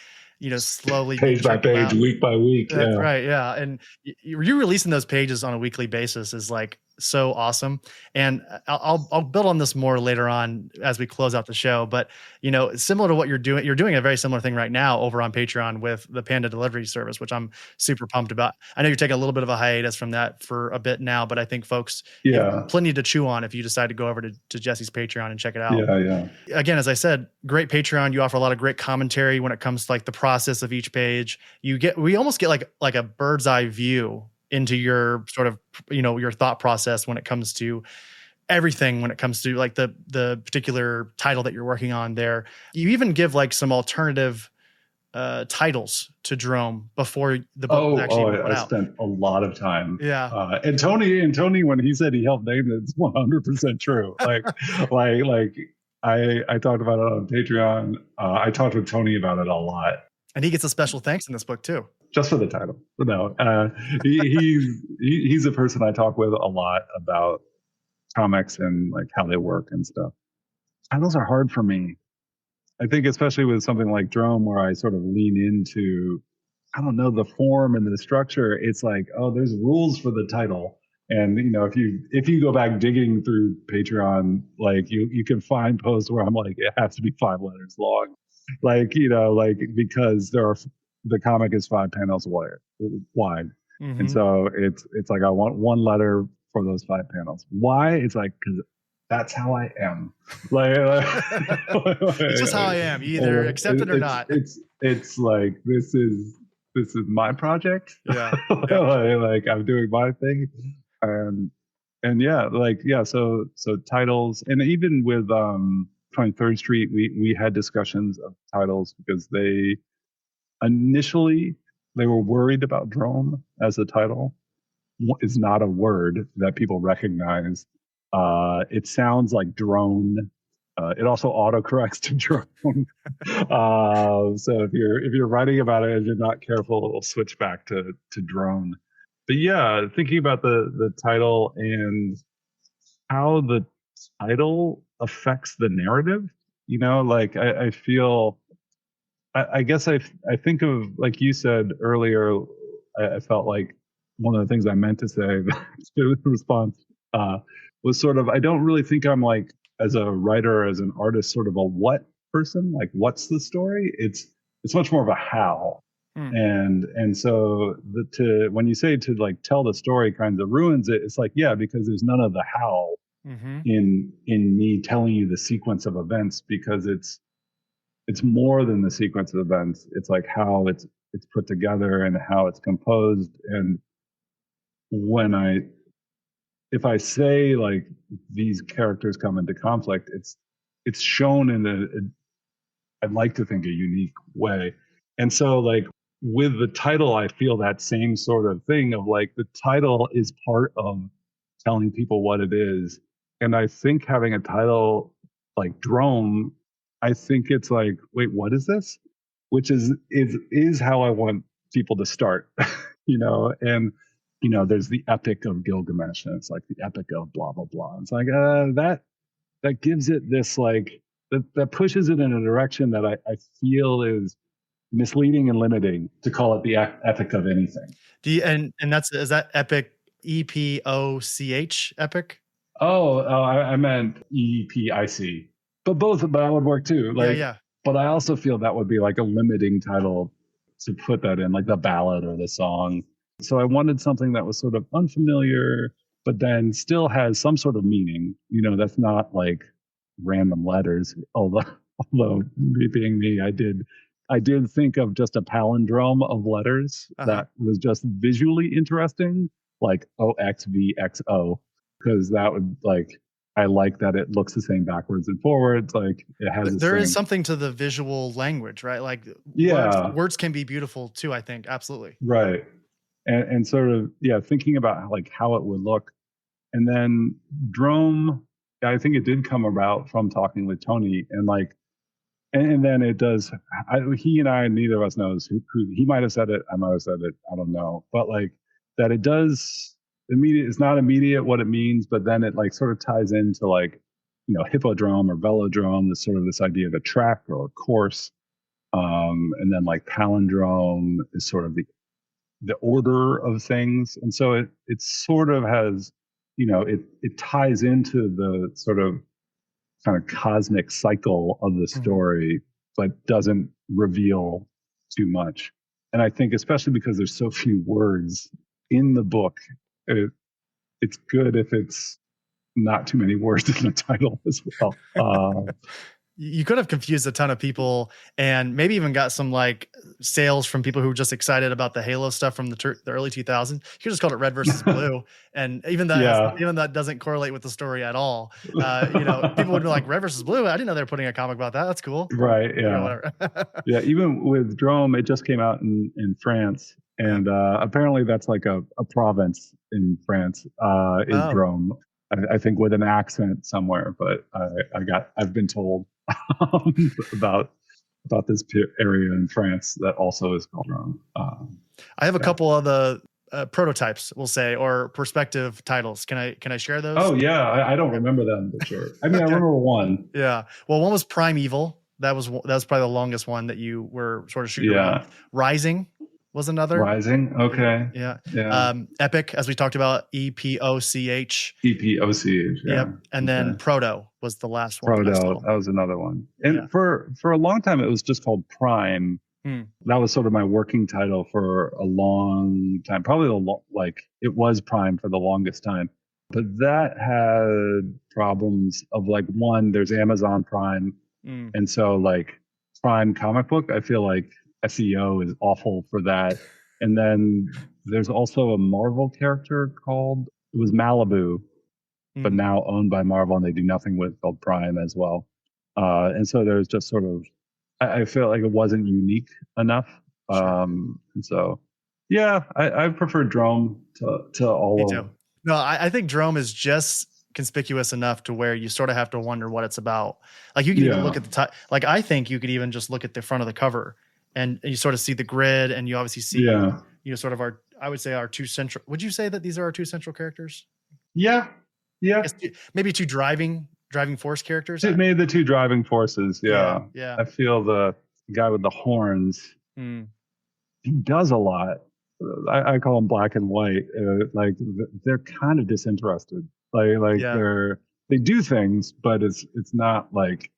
slowly page by page, week by week. That's right, yeah. And you releasing those pages on a weekly basis is so awesome. And I'll build on this more later on as we close out the show. But similar to what you're doing a very similar thing right now over on Patreon with the Panda Delivery Service, which I'm super pumped about. I know you're taking a little bit of a hiatus from that for a bit now, but I think folks, have plenty to chew on if you decide to go over to Jesse's Patreon and check it out. Yeah. Again, as I said, great Patreon. You offer a lot of great commentary when it comes to the process of each page. We almost get like a bird's eye view into your sort of, your thought process when it comes to everything, when it comes to the particular title that you're working on there. You even give some alternative titles to Drome before the book actually went out. I spent a lot of time. Yeah. And Tony, when he said he helped name it, it's 100% true. I talked about it on Patreon. I talked with Tony about it a lot. And he gets a special thanks in this book too. Just for the title. No, he's a person I talk with a lot about comics and how they work and stuff. Titles are hard for me. I think especially with something like Drome, where I sort of lean into, I don't know, the form and the structure. It's there's rules for the title. And if you go back digging through Patreon, you can find posts where I'm it has to be 5 letters long. Because the comic is 5 panels wide. And so it's I want 1 letter for those 5 panels. Why? It's because that's how I am. It's just how I am. You either accept it or not. It's this is my project. Yeah. I'm doing my thing. So titles, and even with 23rd Street, we had discussions of titles because initially they were worried about Drome as a title. It's not a word that people recognize. It sounds like drone. It also autocorrects to drone. So if you're writing about it and you're not careful, it'll switch back to drone. But yeah, thinking about the title and how the title affects the narrative, I feel, I guess I think of, like you said earlier, I felt like one of the things I meant to say to the response was sort of, I don't really think I'm as a writer, as an artist, sort of a what person, what's the story? It's much more of a how. And so when you say to like tell the story kind of ruins it, it's like, yeah, because there's none of the how in me telling you the sequence of events, because it's more than the sequence of events. It's like how it's put together and how it's composed. And if I say like these characters come into conflict, it's shown in I'd like to think a unique way. And so like with the title, I feel that same sort of thing of like the title is part of telling people what it is. And I think having a title like Drome, I think it's like, wait, what is this? Which is how I want people to start, and there's the Epic of Gilgamesh, and it's like the Epic of blah blah blah. It's like that gives it this like that pushes it in a direction that I feel is misleading and limiting to call it the Epic of anything. Is that Epic EPOCH Epic? I meant EPIC, but that would work too. Like, yeah. But I also feel that would be like a limiting title to put that in, like the ballad or the song. So I wanted something that was sort of unfamiliar, but then still has some sort of meaning. That's not like random letters. Although me being me, I did think of just a palindrome of letters that was just visually interesting, like OXVXO, because that would like. I like that it looks the same backwards and forwards. Like it has. There is something to the visual language, right? Like words can be beautiful too. I think absolutely. Right, and sort of thinking about like how it would look, and then Drome. I think it did come about from talking with Tony, and like, and then it does. He and I, neither of us knows who he might have said it. I might have said it. I don't know, but like that it does. Immediate, it's not immediate what it means, but then it like sort of ties into like hippodrome or velodrome, this idea of a track or a course, and then like palindrome is sort of the order of things, and so it sort of has it ties into the sort of kind of cosmic cycle of the story, but doesn't reveal too much. And I think especially because there's so few words in the book. It's good if it's not too many words in the title as well. You could have confused a ton of people and maybe even got some like sales from people who were just excited about the Halo stuff from the early 2000s. You could just called it Red versus Blue. And even that doesn't correlate with the story at all. People would be like, Red versus Blue? I didn't know they were putting a comic about that. That's cool. Right. Yeah. Yeah. Even with Drome, it just came out in France. And apparently that's like a province in France, is Drome. I think with an accent somewhere, but I've been told about this area in France that also is called Drome. I have a couple of the prototypes, we'll say, or perspective titles. Can I share those? Oh yeah, I don't remember them for sure. I mean, I remember one. Yeah, well, one was Primeval. That was probably the longest one that you were sort of shooting around. Rising was another. Rising, okay. Yeah. Epic, as we talked about, EPOCH. EPOCH, yeah. Yep. And then Proto was the last one. Proto, that was another one. And for a long time, it was just called Prime. That was sort of my working title for a long time. Probably it was Prime for the longest time. But that had problems of like, one, there's Amazon Prime. And so like Prime comic book, I feel like SEO is awful for that. And then there's also a Marvel character it was Malibu, but now owned by Marvel, and they do nothing with, called Prime as well. And so there's just sort of, I feel like it wasn't unique enough. And so, I prefer Drome to all of them. No, I think Drome is just conspicuous enough to where you sort of have to wonder what it's about. Like you can even look at the like I think you could even just look at the front of the cover. And you sort of see the grid, and you obviously see, sort of our two central. Would you say that these are our two central characters? Yeah. Maybe two driving force characters. It made the two driving forces. Yeah. I feel the guy with the horns. He does a lot. I call him black and white. Like they're kind of disinterested. Like they do things, but it's not like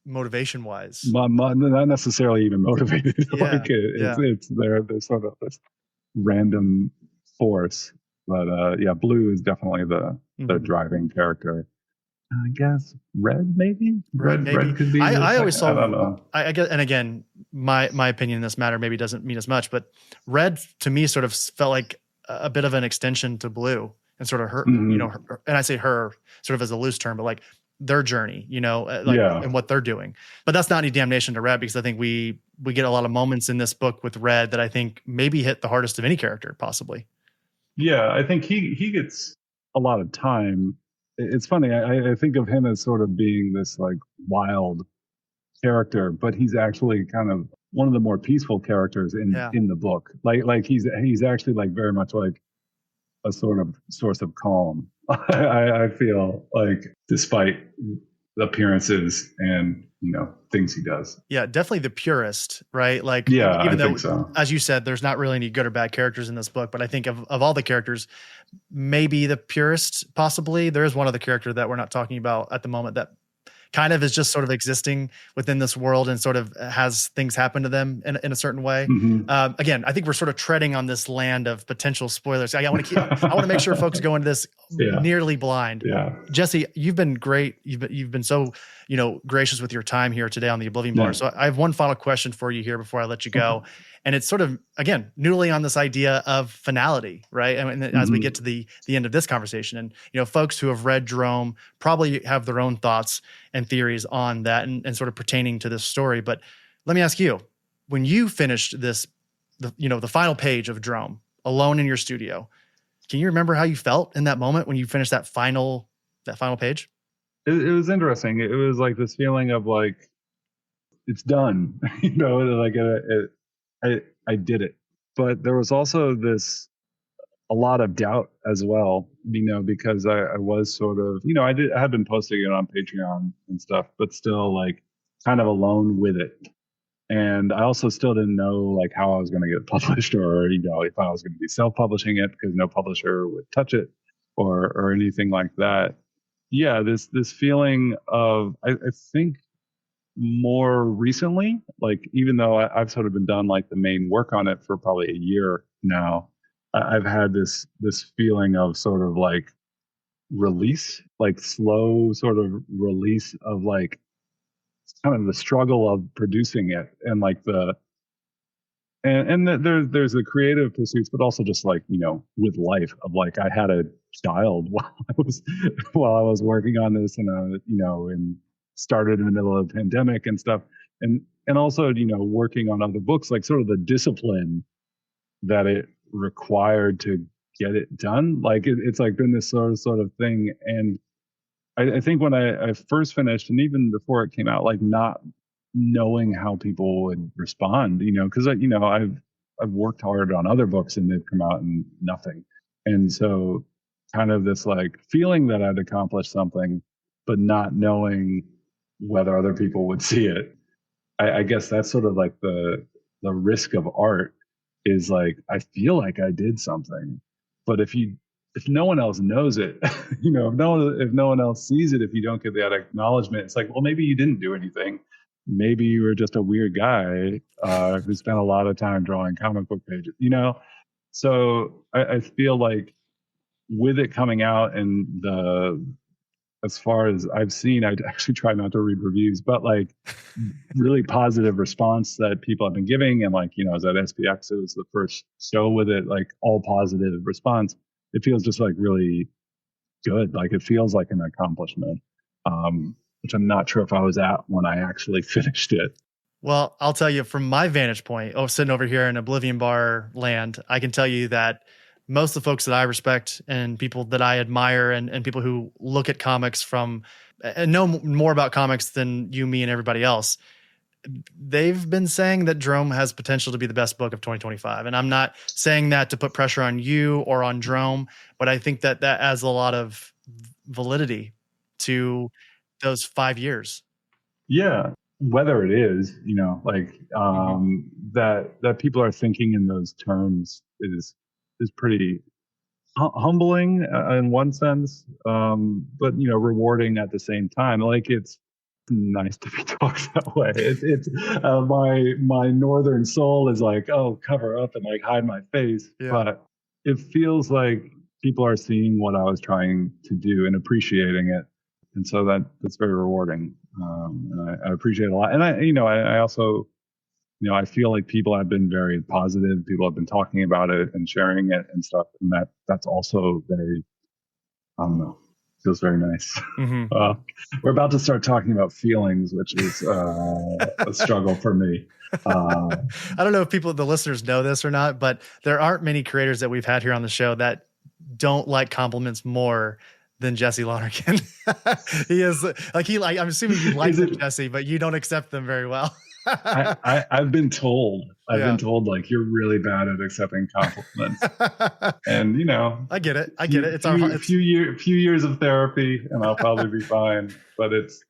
motivation wise. Not necessarily even motivated. Yeah, Like it's they're sort of this random force. But yeah, Blue is definitely the driving character. I guess Red maybe. Red could be. I always saw. I don't know. I guess, and again, my opinion in this matter maybe doesn't mean as much, but Red to me sort of felt like a bit of an extension to Blue, and sort of her, you know, and I say her sort of as a loose term, but like their journey, you know, like and what they're doing. But that's not any damnation to Red, because I think we get a lot of moments in this book with Red that I think maybe hit the hardest of any character possibly. Yeah, I think he gets a lot of time. It's funny. I think of him as sort of being this like wild character, but he's actually kind of one of the more peaceful characters in the book. Like he's actually like very much like a sort of source of calm. I feel like, despite the appearances and, you know, things he does. Yeah, definitely the purest, right? Like, yeah, even I though, think so. As you said, there's not really any good or bad characters in this book, but I think of all the characters, maybe the purest, possibly. There is one other character that we're not talking about at the moment that kind of is just sort of existing within this world and sort of has things happen to them in a certain way. Again, I think we're sort of treading on this land of potential spoilers. I want to make sure folks go into this nearly blind. Yeah. Jesse, you've been great. You've been so, you know, gracious with your time here today on the Oblivion Bar. So I have one final question for you here before I let you go. And it's sort of, again, noodling on this idea of finality, right? I mean, as we get to the end of this conversation, and, you know, folks who have read Drome probably have their own thoughts and theories on that and sort of pertaining to this story. But let me ask you, when you finished the final page of Drome alone in your studio, can you remember how you felt in that moment when you finished that final page? It was interesting. It was like this feeling of like, it's done, you know, like I did it. But there was also a lot of doubt as well, you know, because I was sort of, you know, I had been posting it on Patreon and stuff, but still like kind of alone with it. And I also still didn't know like how I was going to get published, or, you know, if I was going to be self-publishing it because no publisher would touch it or anything like that. Yeah, this feeling of, I think more recently, like, even though I've sort of been done like the main work on it for probably a year now, I've had this feeling of sort of like release, like slow sort of release of like kind of the struggle of producing it, and like there's the creative pursuits, but also just like, you know, with life of like, I had a child while I was working on this, and you know, and started in the middle of the pandemic and stuff, and also, you know, working on other books, like sort of the discipline that it required to get it done. Like it's like been this sort of thing. And I think when I first finished, and even before it came out, like not knowing how people would respond, you know, because, you know, I've worked hard on other books and they've come out and nothing. And so kind of this like feeling that I'd accomplished something, but not knowing whether other people would see it. I guess that's sort of like the risk of art, is like, I feel like I did something, but if no one else knows it, you know, if no one else sees it, if you don't get that acknowledgement, it's like, well, maybe you didn't do anything. Maybe you were just a weird guy who spent a lot of time drawing comic book pages, you know? So I feel like with it coming out, and as far as I've seen, I actually try not to read reviews, but like really positive response that people have been giving. And like, you know, I was at SPX, it was the first show with it, like all positive response. It feels just like really good. Like it feels like an accomplishment, which I'm not sure if I was at when I actually finished it. Well, I'll tell you from my vantage point, sitting over here in Oblivion Bar land, I can tell you that most of the folks that I respect and people that I admire and people who look at comics from and know more about comics than you, me, and everybody else, they've been saying that Drome has potential to be the best book of 2025. And I'm not saying that to put pressure on you or on Drome, but I think that adds a lot of validity to those 5 years. Yeah. Whether it is, you know, like that people are thinking in those terms is pretty humbling in one sense, but, you know, rewarding at the same time. Like it's nice to be talked that way. It's my northern soul is like, oh, cover up and like hide my face. Yeah. But it feels like people are seeing what I was trying to do and appreciating it, and so that's very rewarding. And I appreciate it a lot. And I also, I feel like people have been very positive. People have been talking about it and sharing it and stuff, and that's also very, I don't know, feels very nice. Mm-hmm. We're about to start talking about feelings, which is a struggle for me. I don't know if the listeners know this or not, but there aren't many creators that we've had here on the show that don't like compliments more than Jesse Lonergan. He is I'm assuming you like them, Jesse, but you don't accept them very well. I've been told, like, you're really bad at accepting compliments. And I get it. It's a few years of therapy and I'll probably be fine. But it's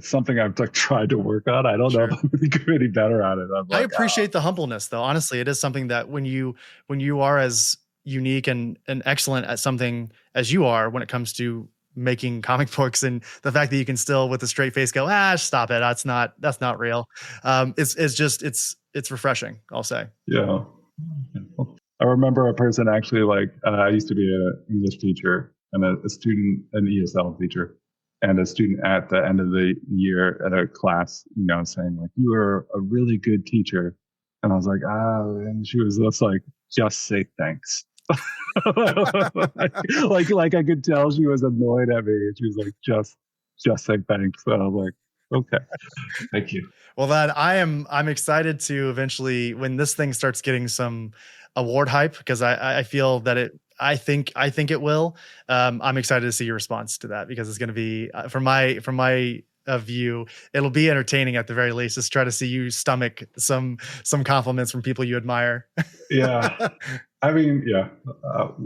something I've tried to work on. I don't know if I'm going to get any better at it. I appreciate the humbleness, though. Honestly, it is something that when you are as unique and excellent at something as you are when it comes to making comic books, and the fact that you can still with a straight face go, stop it, that's not real. It's refreshing, I'll say. Yeah. I remember a person actually, like, I used to be an English teacher and a student, an ESL teacher, and a student at the end of the year at a class, saying like, you were a really good teacher. And I was like, and she was just like, just say thanks. like I could tell she was annoyed at me. She was like, just say thanks. And I was like, okay, thank you. Well, then I'm excited to eventually, when this thing starts getting some award hype, because I feel that I think it will. I'm excited to see your response to that, because it's going to be from my view, it'll be entertaining at the very least. Just try to see you stomach some compliments from people you admire. Yeah. I mean,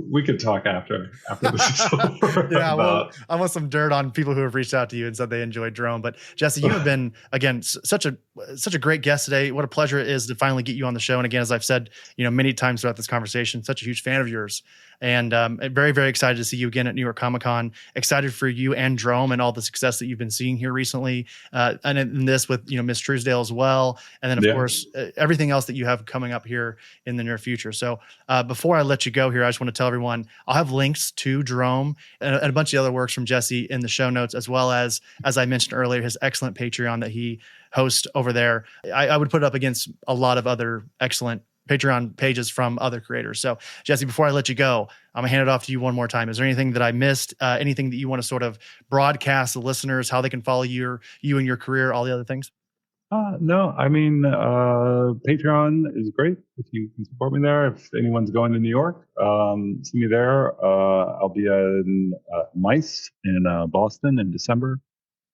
we could talk after this is over. Yeah, well, I want some dirt on people who have reached out to you and said they enjoyed Drone. But Jesse, you have been, again, such a great guest today. What a pleasure it is to finally get you on the show. And again, as I've said, many times throughout this conversation, such a huge fan of yours. And very, very excited to see you again at New York Comic Con. Excited for you and Drome and all the success that you've been seeing here recently. And in this with, Miss Truesdale as well. And then, of course, everything else that you have coming up here in the near future. So before I let you go here, I just want to tell everyone, I'll have links to Drome and a bunch of other works from Jesse in the show notes, as well as I mentioned earlier, his excellent Patreon that he hosts over there. I would put it up against a lot of other excellent Patreon pages from other creators. So Jesse, before I let you go, I'm gonna hand it off to you one more time. Is there anything that I missed? Anything that you want to sort of broadcast to listeners, how they can follow you and your career, all the other things? No, I mean, Patreon is great. If you can support me there, if anyone's going to New York, see me there. I'll be in MICE in Boston in December.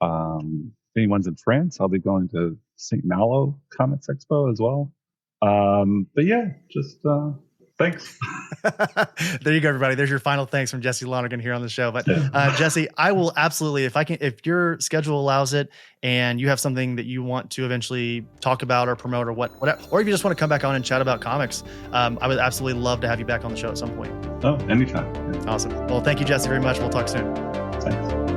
If anyone's in France, I'll be going to St. Malo Comics Expo as well. But yeah, just thanks. There you go, everybody. There's your final thanks from Jesse Lonergan here on the show. But Jesse, I will absolutely, if your schedule allows it, and you have something that you want to eventually talk about or promote or whatever, or if you just want to come back on and chat about comics, I would absolutely love to have you back on the show at some point. Oh, anytime. Awesome. Well, thank you, Jesse, very much. We'll talk soon. Thanks.